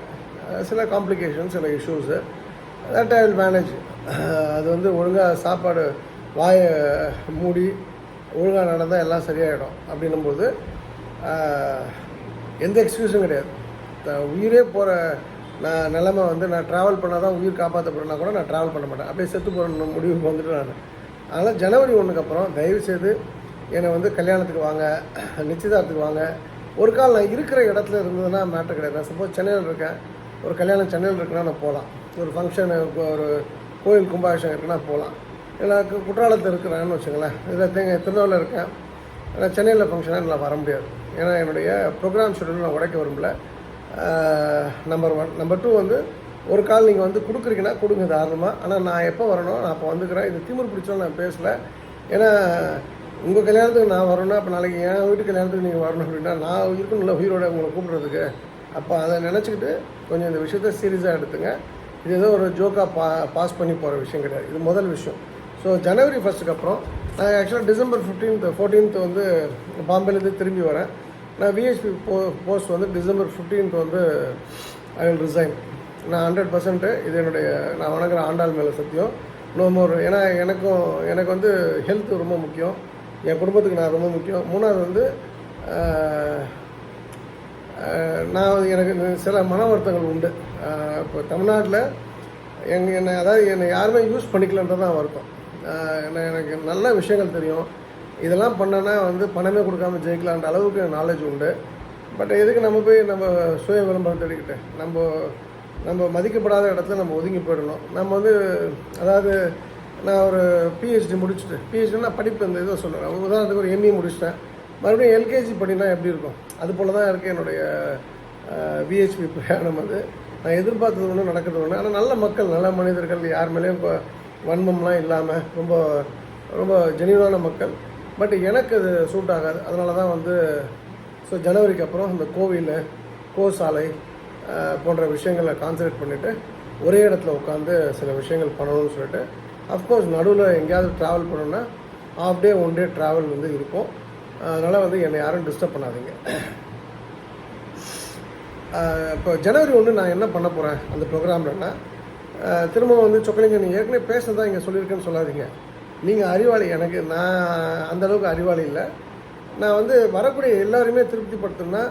சில காம்ப்ளிகேஷன்ஸ், சில issues, that I will manage. அது வந்து ஒழுங்காக சாப்பாடு வாயை மூடி ஒழுங்காக நடந்தால் எல்லாம் சரியாயிடும். அப்படின்னும்போது எந்த எக்ஸ்கியூஸும் கிடையாது. உயிரே போகிற நிலைமை வந்து நான் ட்ராவல் பண்ணால் தான் உயிர் காப்பாற்றப்படுறேன்னா கூட நான் ட்ராவல் பண்ண மாட்டேன். அப்படியே செத்து போகிற முடிவுக்கு வந்துட்டு நான். அதனால் January 1 அப்புறம் தயவுசெய்து என்னை வந்து கல்யாணத்துக்கு வாங்க, நிச்சயதார்த்தத்துக்கு வாங்க. ஒரு கால் நான் இருக்கிற இடத்துல இருந்ததுன்னா மேட்டர் கிடையாது. நான் சப்போஸ் சென்னையில் இருக்கேன், ஒரு கல்யாணம் சென்னையில் இருக்குன்னா நான் போகலாம். ஒரு ஃபங்க்ஷனு, ஒரு கோயில் கும்பாபிஷேகம் இருக்குன்னா போகலாம். எனக்கு குற்றாலத்தில் இருக்கிறேன்னு வச்சுங்களேன், இதில் திருநெல்வேலியில் இருக்கேன், நான் சென்னையில் ஃபங்க்ஷனாக என்னால் வர முடியாது. ஏன்னா என்னுடைய ப்ரோக்ராம் ஷெடியூல் நான் உடைக்க விரும்பல. நம்பர் 1. நம்பர் 2 வந்து ஒரு கால் நீங்கள் வந்து கொடுக்குறீங்கன்னா கொடுங்க தாராளமாக. ஆனால் நான் எப்போ வரணும், நான் அப்போ வந்துக்கிறேன். இது திமிர் பிடிச்சாலும் நான் பேசலை. ஏன்னா உங்கள் கல்யாணத்துக்கு நான் வரணும்னா அப்போ நாளைக்கு என் வீட்டு கல்யாணத்துக்கு நீங்கள் வரணும் அப்படின்னா நான் இருக்கணும்ல உயிரோட உங்களை கூப்பிட்றதுக்கு. அப்போ அதை நினச்சிக்கிட்டு கொஞ்சம் இந்த விஷயத்த சீரியஸாக எடுத்துங்க. இது ஏதோ ஒரு ஜோக்காக பாஸ் பண்ணி போகிற விஷயம் கிடையாது. இது முதல் விஷயம். ஸோ January 1 அப்புறம் நான் ஆக்சுவலாக December 15th 14th வந்து பாம்பேலேருந்து திரும்பி வரேன். நான் விஹெச்பி போஸ்ட் வந்து December 15th வந்து ஐ வில் ரிசைன். நான் 100% இது நான் வணங்குற ஆண்டாள் மேலே சத்தியம். No more. ஏன்னா எனக்கு வந்து ஹெல்த் ரொம்ப முக்கியம், என் குடும்பத்துக்கு நான் ரொம்ப முக்கியம். 3வது வந்து எனக்கு சில மன வருத்தங்கள் உண்டு. இப்போ தமிழ்நாட்டில் என்னை யாருமே யூஸ் பண்ணிக்கலன்றது தான் வருத்தம். எனக்கு நல்ல விஷயங்கள் தெரியும். இதெல்லாம் பண்ணனா வந்து பணமே கொடுக்காம ஜெயிக்கலான்ற அளவுக்கு நாலேஜ் உண்டு. பட் எதுக்கு நம்ம போய் நம்ம சுய விளம்பரம் தேடிக்கிட்டு நம்ம மதிக்கப்படாத இடத்துல நம்ம ஒதுங்கி போயிடணும். நம்ம வந்து அதாவது நான் ஒரு பிஹெச்டி முடிச்சுட்டு, பிஹெச்டினா படிப்பு இந்த இதை சொல்லுவேன். உதாரணத்துக்கு ஒரு எம்இ முடிச்சிட்டேன், மறுபடியும் எல்கேஜி படினா எப்படி இருக்கும், அது போல் தான் இருக்குது என்னுடைய விஹெச்பி பிரயாணம். அது நான் எதிர்பார்த்தது ஒன்று, நடக்கிறது ஒன்று. ஆனால் நல்ல மக்கள், நல்ல மனிதர்கள், யார் மேலேயும் இப்போ வன்மம்லாம் இல்லாமல் ரொம்ப ரொம்ப ஜெனியூனான மக்கள். பட் எனக்கு அது சூட் ஆகாது. அதனால தான் வந்து ஸோ ஜனவரிக்கு அப்புறம் இந்த கோவில், கோசாலை போன்ற விஷயங்களை கான்சன்ட்ரேட் பண்ணிவிட்டு ஒரே இடத்துல உட்காந்து சில விஷயங்கள் பண்ணணும்னு சொல்லிட்டு அஃப்கோர்ஸ் நடுவில் எங்கேயாவது ட்ராவல் பண்ணணுன்னா ஆஃப் டே 1 டே ட்ராவல் வந்து இருக்கும். அதனால் வந்து என்னை யாரும் டிஸ்டர்ப் பண்ணாதீங்க. இப்போ ஜனவரி 1 நான் என்ன பண்ண போகிறேன் அந்த ப்ரோக்ராம்லன்னா, திரும்ப வந்து சொக்கலிங்க நீங்கள் ஏற்கனவே பேசுனதான் இங்கே சொல்லியிருக்கேன்னு சொல்லாதீங்க. நீங்கள் அறிவாளி, நான் அந்தளவுக்கு அறிவாளி இல்லை. நான் வந்து வரக்கூடிய எல்லாருமே திருப்திப்படுத்தணும்னா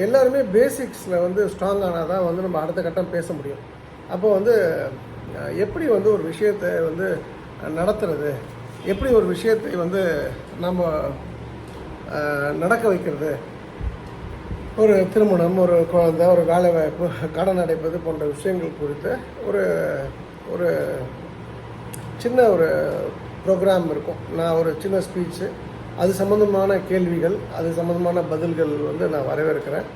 எல்லாருமே பேசிக்ஸில் வந்து ஸ்ட்ராங் ஆனால் தான் வந்து நம்ம அடுத்த கட்டம் பேச முடியும். அப்போ வந்து எப்படி வந்து ஒரு விஷயத்தை வந்து நடத்துறது, எப்படி ஒரு விஷயத்தை வந்து நம்ம நடக்க வைக்கிறது, ஒரு திருமணம், ஒரு குழந்தை, ஒரு வேலைவாய்ப்பு, கடன் அடைப்பது போன்ற விஷயங்கள் குறித்து ஒரு ஒரு சின்ன ஒரு ப்ரோக்ராம் இருக்கும். நான் ஒரு சின்ன ஸ்பீச்சு, அது சம்மந்தமான கேள்விகள், அது சம்மந்தமான பதில்கள் வந்து நான் வரவேற்கிறேன்.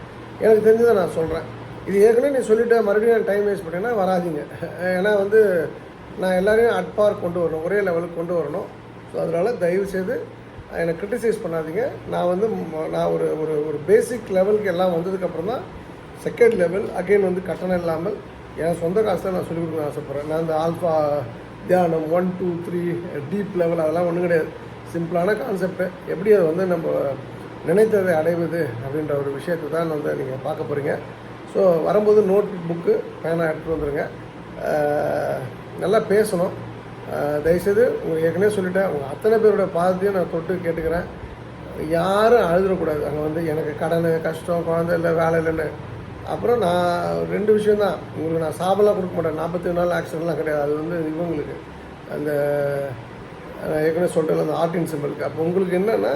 எனக்கு தெரிஞ்சதை நான் சொல்கிறேன். இது ஏற்கனவே நீ சொல்லிவிட்டு மறுபடியும் டைம் வேஸ்ட் பண்ணிங்கன்னா வராதிங்க. ஏன்னா வந்து நான் எல்லோரையும் அட்பார் கொண்டு வரணும், ஒரே லெவலுக்கு கொண்டு வரணும். ஸோ அதனால் தயவுசெய்து என்னை கிரிட்டிசைஸ் பண்ணாதீங்க. நான் வந்து நான் ஒரு ஒரு ஒரு பேசிக் லெவலுக்கு எல்லாம் வந்ததுக்கப்புறம் தான் செகண்ட் லெவல் அகெயின் வந்து கட்டணம் இல்லாமல் என் சொந்த காசை நான் சொல்லிக் கொடுக்கணும்னு ஆசைப்பட்றேன். நான் இந்த ஆல்ஃபா தியானம் 1 2 3 டீப் லெவல் அதெல்லாம் ஒன்றும் கிடையாது. சிம்பிளான கான்செப்டு, எப்படி அதை வந்து நம்ம நினைத்ததை அடைவது அப்படின்ற ஒரு விஷயத்தை தான் வந்து நீங்கள் பார்க்க போகிறீங்க. ஸோ வரும்போது நோட் புக்கு பேனா எடுத்துகிட்டு வந்துடுங்க. நல்லா பேசணும். தயவுசெய்து உங்களுக்கு ஏற்கனவே சொல்லிவிட்டேன், உங்கள் அத்தனை பேரோட பாதத்தையும் நான் தொட்டு கேட்டுக்கிறேன். யாரும் அழுதுடக்கூடாது. அங்கே வந்து எனக்கு கடன், கஷ்டம், குழந்தை இல்லை, வேலை இல்லைன்னு. அப்புறம் நான் 2 விஷயந்தான் உங்களுக்கு நான் சாபெல்லாம் கொடுக்க மாட்டேன். 47 நாள் ஆக்சிடென்ட்லாம் கிடையாது. அது வந்து இவங்களுக்கு அந்த ஏற்கனவே சொல்லிட்டு அந்த ஆர்டின் சிம்பிளுக்கு. அப்போ உங்களுக்கு என்னென்னா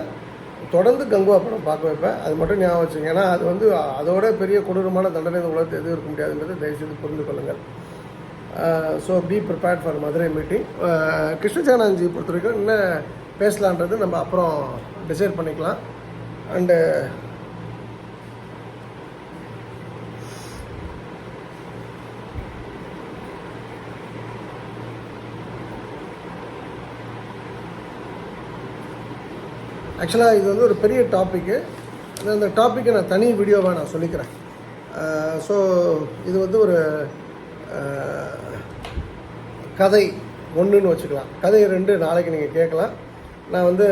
தொடர்ந்து கங்குவா படம் பார்க்க வைப்பேன். அது மட்டும் ஞாபகம் வச்சுங்க. ஏன்னா அது வந்து அதோட பெரிய கொடூரமான தண்டனை இந்த உலகத்தில் எதுவும் இருக்க முடியாதுன்றது தயவுசெய்து புரிந்து கொள்ளுங்கள். So be prepared for Madurai meeting. கிருஷ்ணசானாஞ்சி பொறுத்த வரைக்கும் என்ன பேசலான்றது நம்ம அப்புறம் டிசைட் பண்ணிக்கலாம். அண்டு ஆக்சுவலாக இது வந்து ஒரு பெரிய டாப்பிக்கு. அந்த டாப்பிக்கை நான் தனி வீடியோவாக நான் சொல்லிக்கிறேன். ஸோ இது வந்து ஒரு கதை 1ன்னு வச்சுக்கலாம். கதை 2 நாளைக்கு நீங்கள் கேட்கலாம். நான் வந்து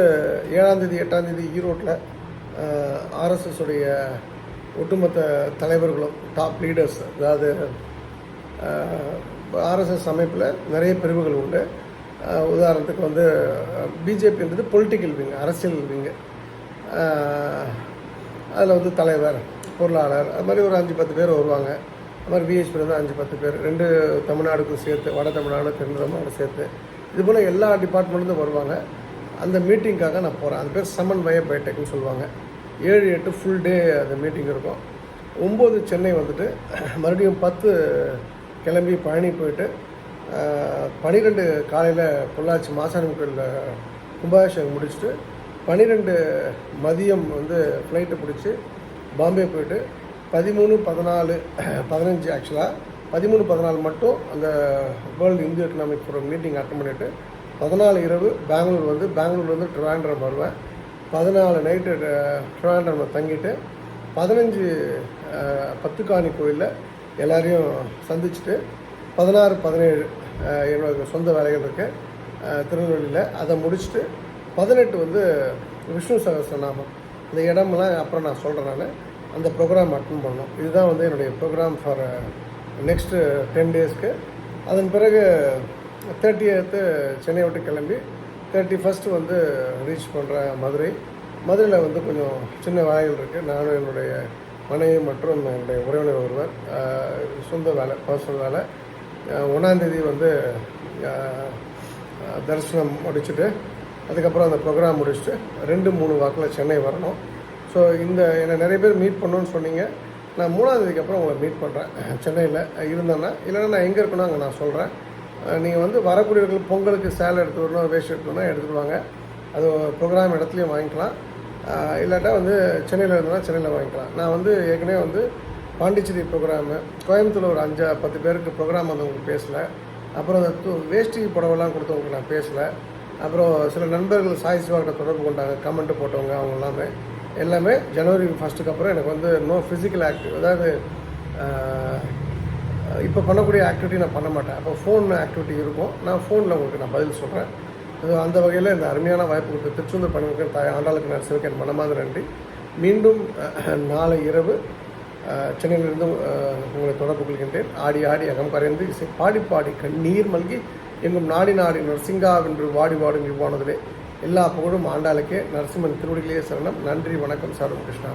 7ஆம் தேதி 8ஆம் தேதி ஈரோட்டில் ஆர்எஸ்எஸ் உடைய ஒட்டுமொத்த தலைவர்களும் டாப் லீடர்ஸ், அதாவது ஆர்எஸ்எஸ் அமைப்பில் நிறைய பிரிவுகள் உண்டு. உதாரணத்துக்கு வந்து பிஜேபின்றது பொலிட்டிக்கல் விங், அரசியல் விங்கு. அதில் வந்து தலைவர், பொருளாளர், அது மாதிரி ஒரு 5-10 பேர் வருவாங்க. அது மாதிரி விஹெச்பி வந்து 5-10 பேர், 2 தமிழ்நாடுக்கும் சேர்த்து, வட தமிழ்நாடு, தென் தமிழ்நாடு சேர்த்து, இது போல் எல்லா டிபார்ட்மெண்ட்லேருந்து வருவாங்க. அந்த மீட்டிங்காக நான் போகிறேன். அது பேர் சமன்வய பயோடெக்னு சொல்லுவாங்க. 7-8 ஃபுல் டே அந்த மீட்டிங் இருக்கும். 9 சென்னை வந்துட்டு மறுபடியும் 10 கிளம்பி பழனி போயிட்டு 12 காலையில் பொள்ளாச்சி மாசாணி கோயிலில் கும்பாபிஷேகம் முடிச்சுட்டு 12 மதியம் வந்து ஃப்ளைட்டை பிடிச்சி பாம்பே போயிட்டு 13, 14, 15 ஆக்சுவலாக 13, 14 மட்டும் அந்த வேர்ல்டு இந்திய எக்கனாமிக் ஃபோரம் மீட்டிங் அட்டன் பண்ணிவிட்டு 14 இரவு பெங்களூர் வந்து பெங்களூர்லேருந்து ட்ரிவாண்ட்ரம் வருவேன். 14 நைட்டு ட்ரிவாண்ட்ரமில் தங்கிட்டு 15 பத்துக்காணி கோயிலில் எல்லாரையும் சந்திச்சுட்டு 16, 17 என்னோட சொந்த வேலைகள் இருக்குது திருநெல்வேலியில். அதை முடிச்சுட்டு 18 வந்து விஷ்ணு சகஸ்ரநாமம். இந்த இடமெல்லாம் அப்புறம் நான் சொல்கிறேன். நான் அந்த ப்ரோக்ராம் அட்டன் பண்ணோம். இதுதான் வந்து என்னுடைய ப்ரோக்ராம் ஃபார் நெக்ஸ்ட்டு 10 டேஸ்க்கு. அதன் பிறகு 30th சென்னை விட்டு கிளம்பி 31st வந்து ரீச் பண்ணுறேன் மதுரையில் வந்து கொஞ்சம் சின்ன வேலைகள் இருக்குது. நானும் என்னுடைய மனைவி மற்றும் என்னுடைய உறவினர் ஒருவர் சொந்த வேலை, பர்சனல் வேலை. 1ஆம் தேதி வந்து தரிசனம் முடிச்சுட்டு அதுக்கப்புறம் அந்த ப்ரோக்ராம் முடிச்சுட்டு 2-3 வாக்கில் சென்னை வரணும். ஸோ என்னை நிறைய பேர் மீட் பண்ணணுன்னு சொன்னீங்க. நான் 3ஆம் தேதிக்கு அப்புறம் உங்களை மீட் பண்ணுறேன் சென்னையில் இருந்தேன்னா. இல்லைன்னா நான் எங்கே இருக்கணும் அங்கே நான் சொல்கிறேன். நீங்கள் வந்து வரக்கூடியவர்கள் பொங்கலுக்கு சேலை எடுத்து வரணும், வேஷ்டி எடுத்துனா எடுத்துகிட்டு வாங்க. அது ப்ரோக்ராம் இடத்துலையும் வாங்கிக்கலாம். இல்லாட்டா வந்து சென்னையில் இருந்தோன்னா சென்னையில் வாங்கிக்கலாம். நான் வந்து ஏற்கனவே வந்து பாண்டிச்சேரி ப்ரோக்ராமு, கோயம்புத்தூரில் ஒரு 5-10 பேருக்கு ப்ரோக்ராம் வந்தவங்களுக்கு பேசலை. அப்புறம் அந்த வேஷ்டி புடவெல்லாம் கொடுத்தவங்களுக்கு நான் பேசலை. அப்புறம் சில நண்பர்கள் சாய் சிவாக்கிட்ட தொடர்பு கொண்டாங்க, கமெண்ட்டு போட்டவங்க. அவங்க எல்லாமே ஜனவரி 1st அப்புறம் எனக்கு வந்து நோ ஃபிசிக்கல் ஆக்டிவ், அதாவது இப்போ பண்ணக்கூடிய ஆக்டிவிட்டி நான் பண்ண மாட்டேன். அப்போ ஃபோன் ஆக்டிவிட்டி இருக்கும். நான் ஃபோனில் உங்களுக்கு நான் பதில் சொல்கிறேன். அந்த வகையில் இந்த அருமையான வாய்ப்பு கொடுத்து திருச்செந்தூர் பணிமுகர் தாய் ஆண்டாளுக்கு நான் சிவக்கு என் மனமார்ந்த நன்றி. மீண்டும் நாளை இரவு சென்னையிலிருந்து உங்களை தொடர்பு கொள்கின்றேன். ஆடி ஆடி அகம் கரைந்து இசை பாடி பாடி கண்ணீர் மல்கி எங்கும் நாடி நாடி நரசிங்காவென்று வாடி வாடும் இவ்வானதிலே எல்லா புகழும் ஆண்டாளுக்கே. நரசிம்மன் திருவடிகளே சரணம். நன்றி, வணக்கம். சாரும் கிருஷ்ணா.